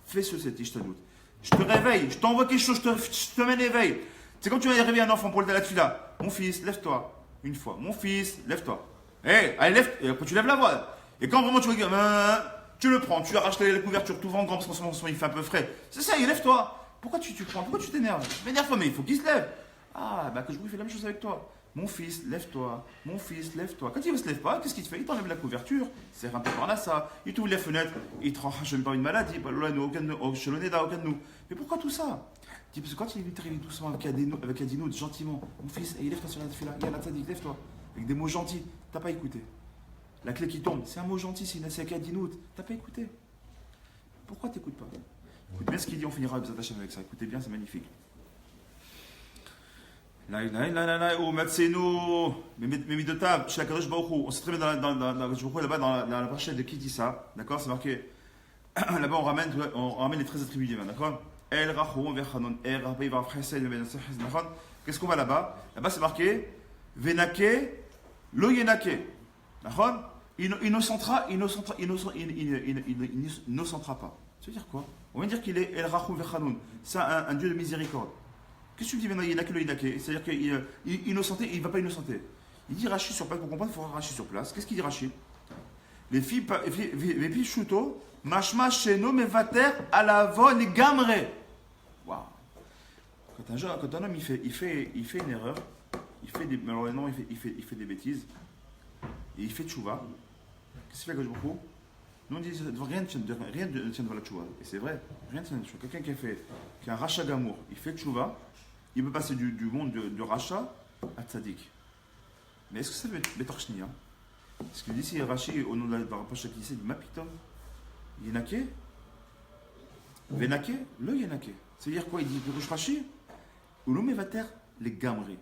Speaker 1: Fais cet Ishtadlout. Je te réveille, je t'envoie quelque chose, je te mets l'éveil. C'est comme tu vas réveiller un enfant pour le la tefila. Mon fils, lève-toi. Une fois. Mon fils, lève-toi. Allez, lève. Et après, tu lèves la voix. Et quand vraiment tu veux dire, tu le prends, tu arraches la couverture, tout vent grand parce qu'en ce moment il fait un peu frais. C'est ça, lève-toi. Pourquoi tu prends? Pourquoi tu t'énerves? Je m'énerve, mais il faut qu'il se lève. Que je vous fais la même chose avec toi. Mon fils, lève-toi. Mon fils, lève-toi. Quand il ne se lève pas, qu'est-ce qu'il te fait? Il t'enlève la couverture, il serre un peu par là, ça. Il t'ouvre les fenêtres, il te je n'ai pas une maladie. Mais pourquoi tout ça? Parce que quand il est arrivé doucement avec Adinoud, gentiment, mon fils, lève-toi sur la fila, il y a la tzadik, lève-toi. avec des mots gentils. T'as pas écouté. La clé qui tombe, c'est un mot gentil, c'est une asaka dinout. T'as pas écouté. Pourquoi t'écoutes pas? Écoute bien ce qu'il dit, on finira avec ça. Écoutez bien, c'est magnifique. Ou Matseno, Memidotab, chez la Kadosh Baruch Hu. On sait très bien là-bas dans la parchette de qui dit ça. D'accord? C'est marqué. Là-bas, on ramène les 13 attributs divins. D'accord? El Rachou, Vechanon, El Rabbi, Vav Chesed, D'accord? Qu'est-ce qu'on va là-bas? Là-bas, c'est marqué Venake, Lo Yenake. D'accord? Innocentera pas. Ça veut dire quoi? On va dire qu'il est El Rachou Vechanoun. C'est un Dieu de miséricorde. Qu'est-ce que tu dis maintenant? Yenake le Yenake. C'est-à-dire qu'il innocenté, il ne va pas innocenter. Il dit Rachi sur place. Pour comprendre, il faut Rachi sur place. Qu'est-ce qu'il dit Rachi? Les filles Shuto, Mashma Sheno Mevater Alavon et Gamre. Waouh! Quand un homme il fait une erreur, malheureusement il fait des bêtises, et il fait tchouva. Qu'est-ce qu'il fait Gajbourou? Nous on dit rien ne tient devant la tchouva. Et c'est vrai, rien ne tient devant la tchouva. Quelqu'un qui a un rachat gamour, il fait tchouva, il peut passer du monde de rachat à tzadik. Mais est-ce que ça veut être Betorchnia? Parce qu'il dit ici Rachi au nom de la Pacha qui dit Mapitom, Yenake, Venake, le Yenake. Ça veut dire quoi? Il dit Pirouche Rachi, ou l'homme Mevater, les Gamri.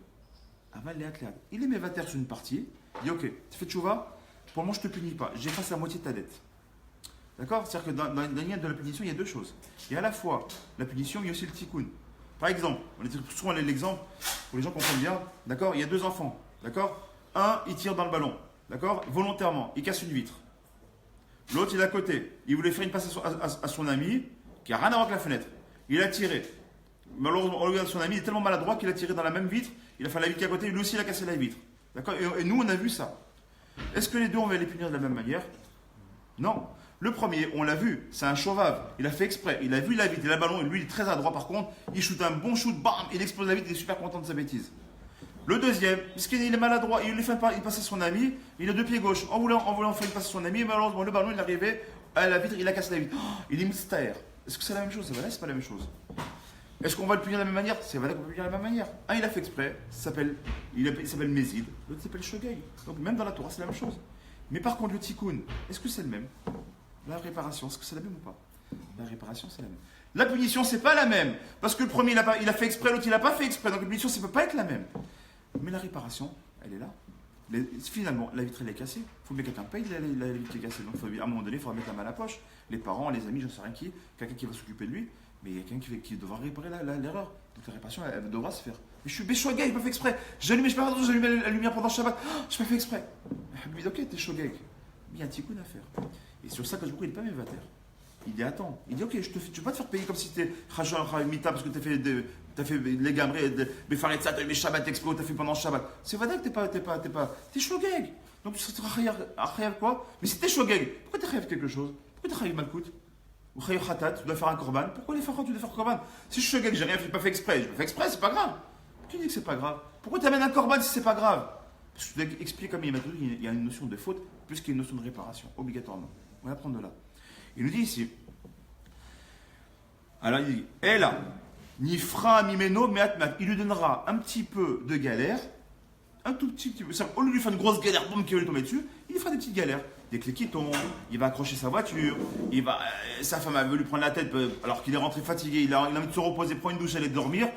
Speaker 1: Aval les athlètes. Il est Mevater sur une partie, il dit ok, tu fais tchouva, pour moi je ne te punis pas, j'efface la moitié de ta dette. D'accord? C'est-à-dire que dans la ligne de la punition, il y a deux choses. Il y a à la fois la punition, il y a aussi le tikkun. Par exemple, on est souvent l'exemple, pour les gens comprennent bien, d'accord? Il y a deux enfants, d'accord? Un, il tire dans le ballon. D'accord? Volontairement, il casse une vitre. L'autre, il est à côté. Il voulait faire une passe à son ami, qui n'a rien à voir avec la fenêtre. Il a tiré. Malheureusement, on regarde son ami, il est tellement maladroit qu'il a tiré dans la même vitre. Il a fait la vitre qui est à côté, lui aussi, il a cassé la vitre. D'accord? Et nous, on a vu ça. Est-ce que les deux, on va les punir de la même manière? Non. Le premier, on l'a vu, c'est un chauvave. Il a fait exprès. Il a vu la vitre, il a le ballon, et lui, il est très adroit par contre. Il shoot un bon shoot, bam, il explose la vitre, il est super content de sa bêtise. Le deuxième, puisqu'il est maladroit, il lui fait il passe à son ami, il a deux pieds gauche. En voulant faire une passe à son ami, malheureusement, le ballon, il est arrivé à la vitre, il a cassé la vitre. Oh, il est moustaire. Est-ce que c'est la même chose? C'est vrai, c'est pas la même chose. Est-ce qu'on va le punir de la même manière? C'est vrai qu'on peut le punir de la même manière. Un, il a fait exprès, il s'appelle Mézid, l'autre s'appelle Shogeg. Donc même dans la Torah, c'est la même chose. Mais par contre, le tikkun, est-ce que c'est le même? La réparation, est-ce que c'est la même ou pas? La réparation, c'est la même. La punition, c'est pas la même. Parce que le premier, il a fait exprès, l'autre, il n'a pas fait exprès. Donc la punition, ça ne peut pas être la même. Mais la réparation, elle est là. Finalement, la vitre, elle est cassée. Il faut bien que quelqu'un paye la vitre qui est cassée. Donc à un moment donné, il faudra mettre la main à la poche. Les parents, les amis, je ne sais rien qui, quelqu'un qui va s'occuper de lui. Mais il y a quelqu'un qui devra réparer l'erreur. Donc la réparation, elle devra se faire. Mais je suis béchouagay, il n'a pas fait exprès. J'allume la lumière pendant le Shabbat. Oh, je n'ai pas fait exprès. Mais ok, t'es chogay. Mais il y a un petit coup d'affaire. Et sur ça, il n'est pas mévater. Il dit attends. Il dit ok, je ne vais pas te faire payer comme si tu étais Mita parce que tu as fait les gamrés, mais faire ça, tu as eu mes Shabbat expo, tu as fait pendant le Shabbat. C'est vrai que t'es chogay. Donc tu seras chayav quoi? Mais si t'es chogay, pourquoi t'es chayav quelque chose? Pourquoi t'es chayav malkout? Ou chayav khatat, tu dois faire un korban. Pourquoi les farats tu dois faire korban? Si je suis chogay, j'ai rien fait, pas fait exprès. Je pas fait exprès, c'est pas grave. Qui dit que c'est pas grave? Pourquoi tu amènes un korban si c'est pas grave? Parce que je dois expliquer comme il y a une notion de faute plus qu'il y a une notion de réparation, obligatoirement. On va apprendre de là. Il nous dit ici. Alors il dit, Ella, Nifra Mimeno Meatmat, il lui donnera un petit peu de galère, un tout petit peu. Au lieu de lui faire une grosse galère, boum, qui va lui tomber dessus, il lui fera des petites galères. Des clés qui tombent, il va accrocher sa voiture, sa femme veut lui prendre la tête alors qu'il est rentré fatigué, il a envie de se reposer, prendre une douche, aller dormir.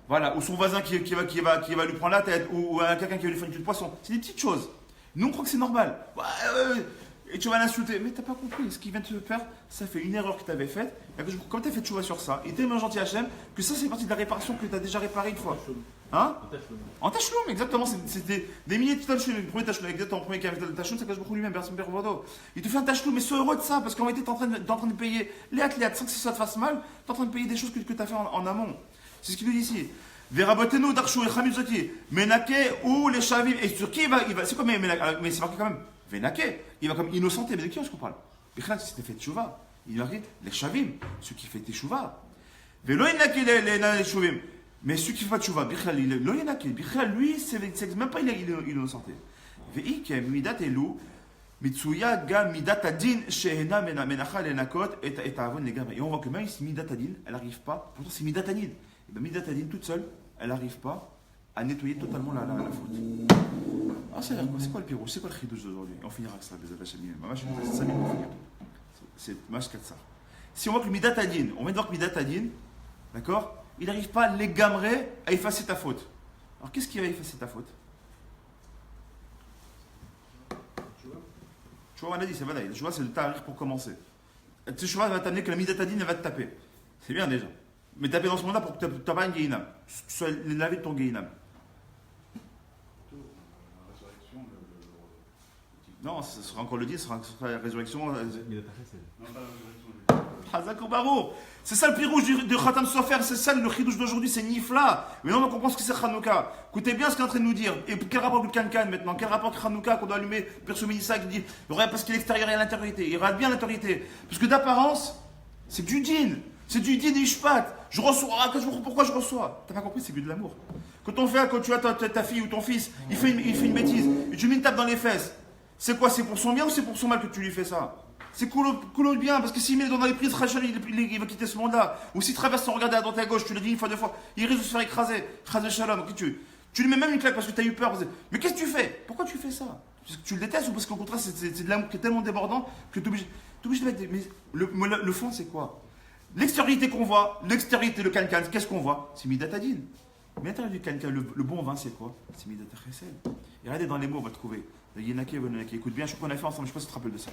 Speaker 1: Voilà, ou son voisin qui va lui prendre la tête, ou quelqu'un qui va lui faire une queue de poisson. C'est des petites choses. Nous on croit que c'est normal. Et tu vas l'insulter. Mais t'as pas compris. Ce qu'il vient de te faire, ça fait une erreur que tu avais faite. Comme tu as fait tchouva sur ça, il était tellement gentil Hachem que ça c'est partie de la réparation que tu as déjà réparé une fois. Hein? En tachloum, exactement. C'était des milliers de tachloum. Le premier tachloum, exactement. Le premier qui avait le tachloum, c'est que je beaucoup lui-même, personne ne. Il te fait un tachloum, mais sois heureux de ça, parce qu'en réalité, tu es en train de payer les athlètes sans que ça te fasse mal. Tu es en train de payer des choses que tu as fait en amont. C'est ce qu'il nous dit ici. Verabotenu, Darchou et Chamizoti, Menake ou les Shavim. Et sur qui il va. C'est quoi, mais c'est marqué quand même. Venake, il va comme innocenté. Mais de qui est-ce qu'on parle? Bichlal, si tu fait tchouva, il va dire les Shavim, ceux qui font tchouva. Velo Inaki les Shavim. Mais ceux qui font pas tchouva, Bichlal, Bichlal, lui, c'est même pas il est innocenté. Veike, Midat Elu, Mitsuya, Ga, Midat Adin, Shehena, Menacha, Lenakot, et Avon, les gamins. Et on voit que même si Midat Adin, elle n'arrive pas, pourtant c'est Midat Adin. Et bien Midat Adin toute seule, elle n'arrive pas à nettoyer totalement la faute. Ah, c'est quoi le pire? C'est quoi le chidouche d'aujourd'hui? On finira avec ça, Bezat Hashem. C'est 5 minutes pour finir. C'est match 4 ça. Si on voit que le Midat Adin, on vient de voir que Midat Adin, d'accord, il n'arrive pas les gamrer à effacer ta faute. Alors qu'est-ce qui va effacer ta faute? Tu vois, on a dit, c'est vrai, tu vois, c'est le tahrir pour commencer. Tu vois, va t'amener que la Midat Adin, elle va te taper. C'est bien déjà. Mais taper dans ce moment-là pour que tu n'aies pas une guéinam. Tu sois lavé de ton guéinam. Non, ce sera encore le 10, ce sera la résurrection.
Speaker 2: Mais il a pas fait celle.
Speaker 3: Non, pas la résurrection.
Speaker 1: Hazak Barou. C'est ça le pirouge de Khatam Sofer, c'est ça le chidouche d'aujourd'hui, c'est Nifla. Mais non, on comprend ce que c'est Hanouka. Écoutez bien ce qu'il est en train de nous dire. Et quel rapport avec le Kankan maintenant? Quel rapport avec Hanouka qu'on doit allumer? Perso Mélissa qui dit regarde parce qu'il est l'extérieur et à l'intériorité. Il regarde bien l'intériorité. Parce que d'apparence, c'est du din. C'est du din et ishpat. Je reçois. Pourquoi je reçois? T'as pas compris, c'est que de l'amour. Quand tu as ta fille ou ton fils, il fait une bêtise, et tu lui mets une tape dans les fesses. C'est quoi? C'est pour son bien ou c'est pour son mal que tu lui fais ça? C'est cool bien, parce que s'il met le doigt dans les prises, il va quitter ce monde-là. Ou s'il traverse sans regarder à droite et à gauche, tu le dis une fois, deux fois, il risque de se faire écraser. Écraser shalom. Tu lui mets même une claque parce que tu as eu peur. Mais qu'est-ce que tu fais? Pourquoi tu fais ça? Parce que tu le détestes ou parce qu'au contraire, c'est de l'amour qui est tellement débordant que tu es obligé de mettre. Mais le fond, c'est quoi? L'extériorité qu'on voit, l'extériorité, le cancan, qu'est-ce qu'on voit? C'est Midat Adin. Mais à l'intérieur du cancan, le bon vin, c'est quoi? C'est Midat Chesed. Et regardez dans les mots, on va trouver. Écoute bien, je crois qu'on a fait ensemble, je ne sais pas si tu te rappelles de ça.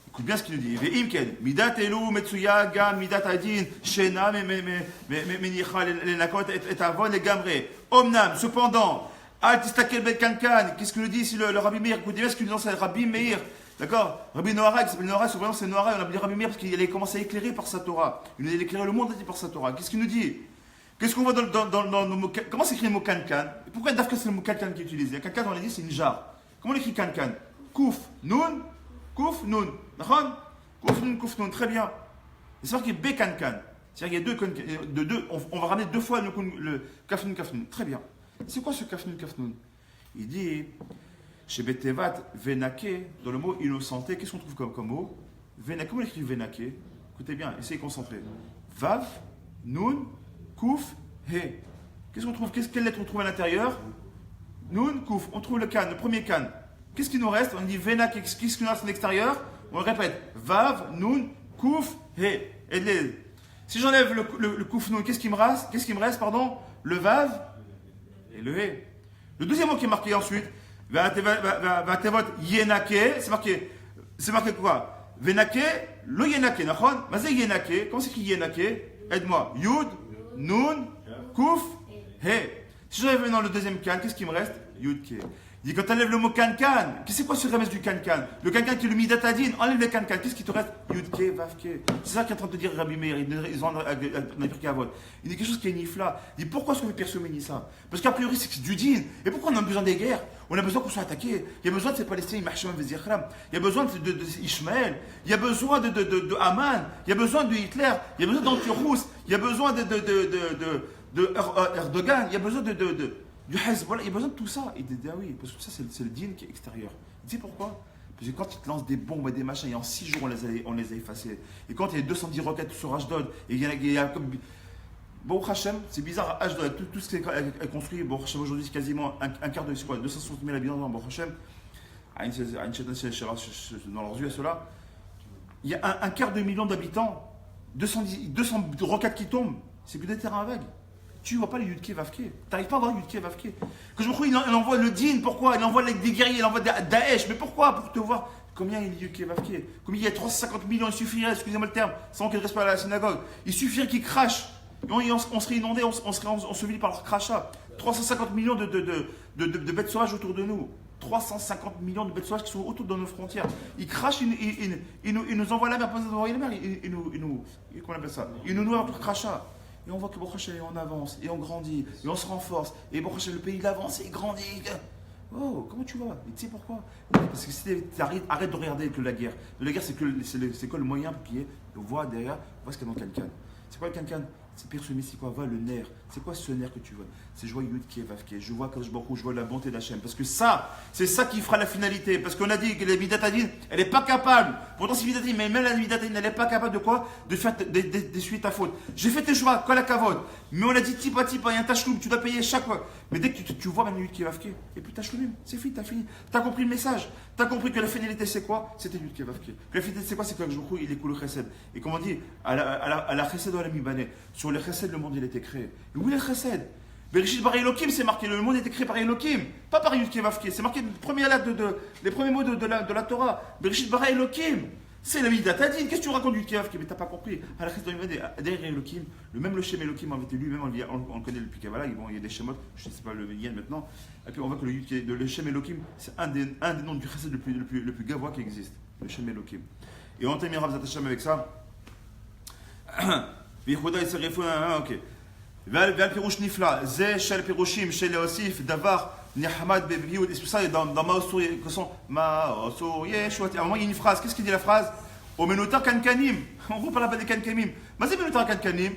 Speaker 1: Écoute bien ce qu'il nous dit. Ve'imken, midat elu metsuya gam midat adin shena menicha lenakot et avon et gamre. Omnam, cependant, al tistakel bet kankan. Qu'est-ce qu'il nous dit ici le Rabbi Meir? Écoutez bien ce qu'il nous dit, c'est Rabbi Meir. D'accord? Rabbi Noara, qui s'appelle Noara, souvent c'est Noara, on appelle Rabbi Meir parce qu'il a commencé à éclairer par sa Torah. Il nous a éclairé le monde entier par sa Torah. Qu'est-ce qu'il nous dit? Qu'est-ce qu'on voit dans nos mots? Comment s'écrit le mot kankan? Pourquoi Dafka c'est le mot kankan qui est utilisé? Kankan, on a dit, c'est une jarre. Comment on écrit kankan? Kouf, nun, kouf, nun. Kouf, nun, très bien. C'est marqué B kankan. C'est-à-dire qu'il y a deux, on va ramener deux fois le kafnun, kafnun. Très bien. C'est quoi ce kafnun, kafnun? Il dit, chez Betevat, venake, dans le mot innocenté, qu'est-ce qu'on trouve comme mot? Venake, comment on écrit venake? Écoutez bien, essayez de concentrer. Vav, nun, kouf, he. Qu'est-ce qu'on trouve? Quelle lettre on trouve à l'intérieur? Nun, kouf. On trouve le kan, le premier kan. Qu'est-ce qu'il nous reste? On dit venak, qu'est-ce qu'il nous reste à l'extérieur? On le répète. Vav, nun, kouf, he. Et si j'enlève le kouf nun, qu'est-ce qui me reste, pardon? Le vav et le he. Le deuxième mot qui est marqué ensuite, vatevot yenake, c'est marqué quoi? Venake, le yenake, nachon? Mazé yenake, comment s'écrit yenake? Aide-moi. Yud, nun, kouf, he. Si j'enlève maintenant le deuxième kan, qu'est-ce qui me reste? Yud, ke. Il dit quand tu enlèves le mot kankan, c'est quoi ce remède du kankan? Le kankan qui est le midat adin, enlève le kankan, qu'est-ce qui te reste? Yud, ke, vav, ke. C'est ça qu'est en train de dire Rabbi Meir, ils ont un avot. Il dit quelque chose qui est nifla. Il dit pourquoi est-ce qu'on fait persumer ça? Parce qu'a priori c'est du din. Et pourquoi on a besoin des guerres? On a besoin qu'on soit attaqué. Il y a besoin de ces Palestiniens, il y a besoin de Ishmael, il y a besoin de Haman, il y a besoin de Hitler, il y a besoin d'Antirousse, il y a besoin de Erdogan, il y a besoin du Hezbollah, il y a besoin de tout ça. Il dit ah oui, parce que ça c'est le din qui est extérieur. Tu sais pourquoi? Parce que quand ils te lancent des bombes et des machins, et en 6 jours on les a effacés. Et quand il y a 210 roquettes sur Ashdod, et il y a comme. Bon Hachem, c'est bizarre, Ashdod, tout ce qui est construit, bon Hachem aujourd'hui c'est quasiment un quart de 260 000 habitants dans Bon Hachem, dans leurs yeux, ceux-là. Il y a un quart de million d'habitants, 200 roquettes qui tombent, c'est plus des terrains vagues. Tu ne vois pas les Yudke Vavke. Tu n'arrives pas à voir Yudke Vavke. Que je me crois, il envoie le din, pourquoi? Il envoie des guerriers, il envoie Daesh, mais pourquoi? Pour te voir combien il y a Yudke Vavke. Combien il y a 350 millions, il suffirait, excusez-moi le terme, sans qu'il ne reste pas à la synagogue. Il suffirait qu'ils crachent. Et on serait inondé, on serait enseveli par leur crachat. 350 millions de bêtes sauvages autour de nous. 350 millions de bêtes sauvages qui sont autour de nos frontières. Ils crachent, ils nous envoient la mer, pas envoyer la mer, comment on appelle ça? Ils nous noient avec leur crachat. Et on voit que on avance, et on grandit, et on se renforce, et le pays il avance, et il grandit. Oh, comment tu vas? Et tu sais pourquoi? Parce que si arrête de regarder que la guerre. La guerre, c'est quoi le moyen pour qu'il y ait, on voit derrière, on voit ce qu'il y a dans le cancan. C'est quoi le cancan? C'est pire, c'est quoi? Va le nerf. C'est quoi ce nerf que tu vois? C'est je vois Yud qui est Vavke. Je vois Kadosh Baruch Hu, je vois la bonté d'Hachem. Parce que ça, c'est ça qui fera la finalité. Parce qu'on a dit que la Midat Adin, elle n'est pas capable. Pourtant, c'est Midat Adin, mais même la Midat Adin, elle n'est pas capable de quoi? De faire d'essuyer ta faute. J'ai fait tes choix, quoi la kavod. Mais on a dit tipa tipa, il y a un tachloum, tu dois payer chaque fois. Mais dès que tu vois même Yud qui est Vavke, et puis tachloum, c'est fini, t'as fini. T'as compris le message. T'as compris que la finalité, c'est quoi? C'était Yud qui est Vavke. Que la finalité, c'est quoi? C'est que Kadosh Baruch Hu, il est cool le chesed. Et comme on dit, à la chesed ou à la mibane, sur le chesed, le monde, il a été créé. Et où est le chesed? Bereshit bara Elokim, c'est marqué, le monde a été créé par Elokim, pas par Yud Kevavke. C'est marqué les premiers mots de la Torah. Bereshit bara Elokim, c'est la Midat Adin. Qu'est-ce que tu racontes Yud Kevavke? Mais t'as pas compris. À la derrière Elokim, le Shem Elokim en été lui-même, on le connaît depuis Kabbalah. Bon, il y a des Shemot, je ne sais pas le Yen maintenant. Et puis on voit que le Shem Elokim, c'est un des noms du Chesed le plus gavois qui existe. Le Shem Elokim. Et on terminera avec ça. Ok. והפירוש נפלא, זה של פירושים של להוסיף דבר נחמד בביוד, et c'est pour ça dans Maosur Yeshua, à un moment il y a une phrase, qu'est-ce qu'il dit la phrase? Au Menutar Kankanim, on reparle là-bas des Kankanim. Mais c'est Menutar Kankanim,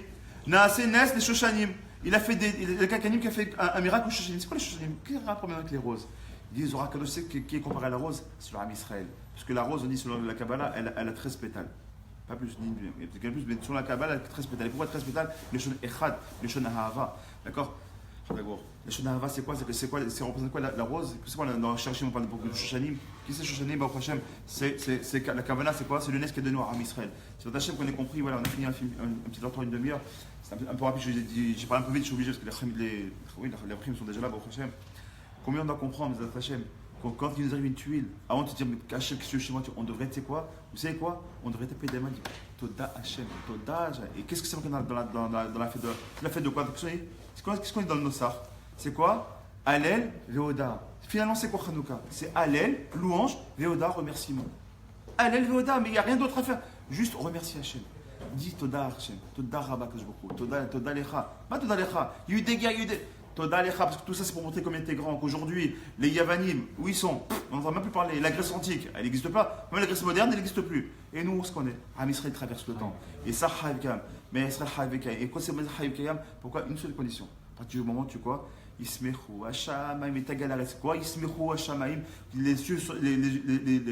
Speaker 1: Naase Nes des Shoshanim. Il a fait le Kankanim qui a fait un miracle aux Shoshanim. C'est quoi les Shoshanim? Quel rapport avec les roses? Il dit Zohar Kadosh, qui est comparé à la rose? C'est le Ham Israël. Parce que la rose, on dit selon la Kabbalah, elle a 13 pétales. Pas plus, peut-être plus, mais sur la Kabbalah, elle a 13 pétales. Et pourquoi 13 pétales? Le Shon Echad, le Shon Ahava. D'accord? Le Shon Ahava, c'est quoi? C'est représente quoi la rose? C'est quoi dans Cherchim, on parle de Shoshanim? Qui c'est Shoshanim? Bah, au Hachem, c'est la Kabbalah, c'est quoi? C'est le Nes qui est donné à Ham Israël. C'est votre Hachem qu'on ait compris. Voilà, on a fini un petit temps, une demi-heure. C'est un peu rapide, j'ai parlé un peu vite, je suis obligé parce que les primes sont déjà là, au Hachem. Combien on doit comprendre, votre Hachem? Quand il nous arrive une tuile, avant de te dire, mais Hachem, qu'est-ce que chez moi, on devrait, tu sais quoi? Vous savez quoi? On devrait taper des mains, dire Toda Hachem, Toda Hachem. Et qu'est-ce que c'est dans la fête de quoi? Qu'est-ce qu'on dit dans le Nossar? C'est quoi? Hallel, Veoda. Finalement, c'est quoi Hanouka? C'est Hallel, louange, Veoda, remerciement. Hallel, Veoda, mais il n'y a rien d'autre à faire. Juste remercier Hachem. Dis Toda Hachem, Toda Rabba Kajboku, Toda Lecha. Pas Toda Lecha. Il y a eu des guerres, il y a eu des. Toda Lecha, parce que tout ça c'est pour montrer combien t'es grand. Qu'aujourd'hui, les Yavanim, où ils sont? On n'entend même plus parler. La Grèce antique, elle n'existe pas. Même la Grèce moderne, elle n'existe plus. Et nous, on se connaît. Ham Israël traverse le temps. Et ça, Haïv Kayam. Mais Israël Haïv Kayam. Et quoi c'est Haïv Kayam? Pourquoi? Une seule condition. À partir du moment où tu quoi? Ismechu Hashamaim et Tagalares. Quoi? Ismechu Hashamaim. Les cieux,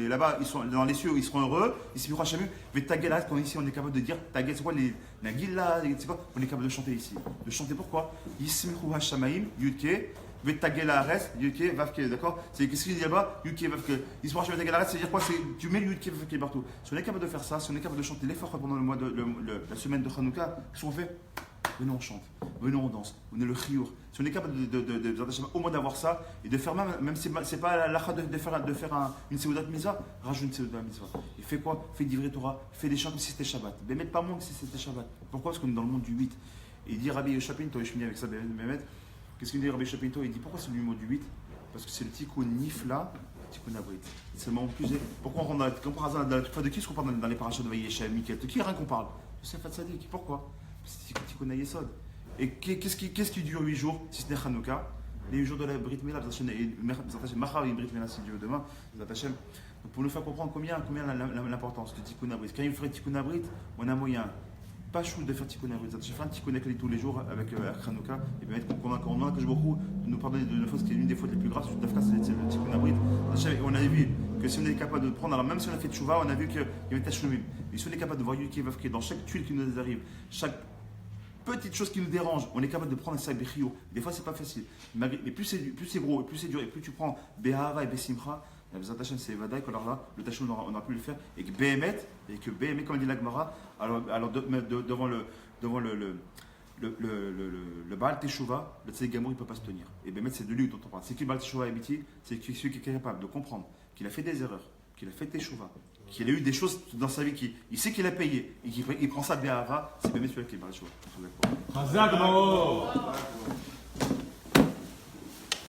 Speaker 1: là-bas, ils sont dans les cieux, ils seront heureux. Ismechu Hashamaim. Mais Tagalares, quand ici on est capable de dire Tagalares, c'est quoi les Nagila? C'est quoi? On est capable de chanter ici. De chanter pourquoi? Ismechu Hashamaim, Yudke. Vetagelares, Yudke, Vavke, d'accord? C'est qu'est-ce qu'il dit là-bas? Yudke, Vavke. Ismechu Hashamaim, Tagalares, c'est-à-dire quoi? Tu mets Yudke, Vavke partout. Si on est capable de faire ça, si on est capable de chanter l'effort pendant la semaine de Hanouka, qu'est-ce qu'on fait? Venons on chante, venons on danse, venez le chiour. Si on est capable au moins d'avoir ça et de faire même si c'est pas l'achat de faire une seudat mitzvah, rajoute une seudat mitzvah. Et fais quoi? Fais d'ivrer Torah, fais des chants comme si c'était Shabbat. Mais mets pas moins que si c'était Shabbat. Pourquoi? Parce qu'on est dans le monde du 8. Et il dit Rabbi Yoshapinto, et je finis avec ça, Mehmet. Qu'est-ce qu'il dit Rabbi Yoshapinto? Il dit pourquoi c'est le mot du 8? Parce que c'est le tikkun nifla, tikkun abrit. C'est le moment plus. Pourquoi on a comme par hasard de qui est-ce qu'on parle dans les parachutes de Vayeshem, Mikel? De qui rien qu'on parle? De Sefat Sadik. Pourquoi? C'est Tikkun Yesod. Et qu'est-ce qui dure 8 jours, si ce n'est Hanouka? Les 8 jours de la Brit Mila, Machar et Brit Mila, si Dieu demain, donc pour nous faire comprendre combien l'importance de Tikkun Abrit. Quand il ferait Tikkun Abrit, on a moyen, pas chou de faire Tikkun Abrit. Je fais un Tikkun Abrit tous les jours avec Hanouka, et bien qu'on a que je beaucoup de nous pardonner de nos fautes, qui est l'une des fautes les plus graves, c'est le Tikkun Abrit. On a vu que si on est capable de prendre, alors même si on a fait Tchouva, on a vu qu'il y avait Tachlumim. Et si on est capable de voir Yudke Vavke dans chaque tuile qui nous arrive, chaque petite chose qui nous dérange, on est capable de prendre un sac Bechio. Des fois, c'est pas facile. Mais plus c'est gros, et plus c'est dur, et plus tu prends Behava et Besimcha, c'est Vadaï, alors là, le Tachon, on a pu le faire, et que Behemet, comme dit l'Agmara, alors devant le Baal Teshuvah, le Tzedek Gamour, il ne peut pas se tenir. Et Behemet, c'est de lui dont on parle. C'est qui le Baal Teshuvah Ebiti? C'est celui qui est capable de comprendre qu'il a fait des erreurs, qu'il a fait Teshuvah, qu'il a eu des choses dans sa vie, il sait qu'il a payé, et qu'il prend ça Behava, c'est Behemet celui qui est Baal Teshuvah.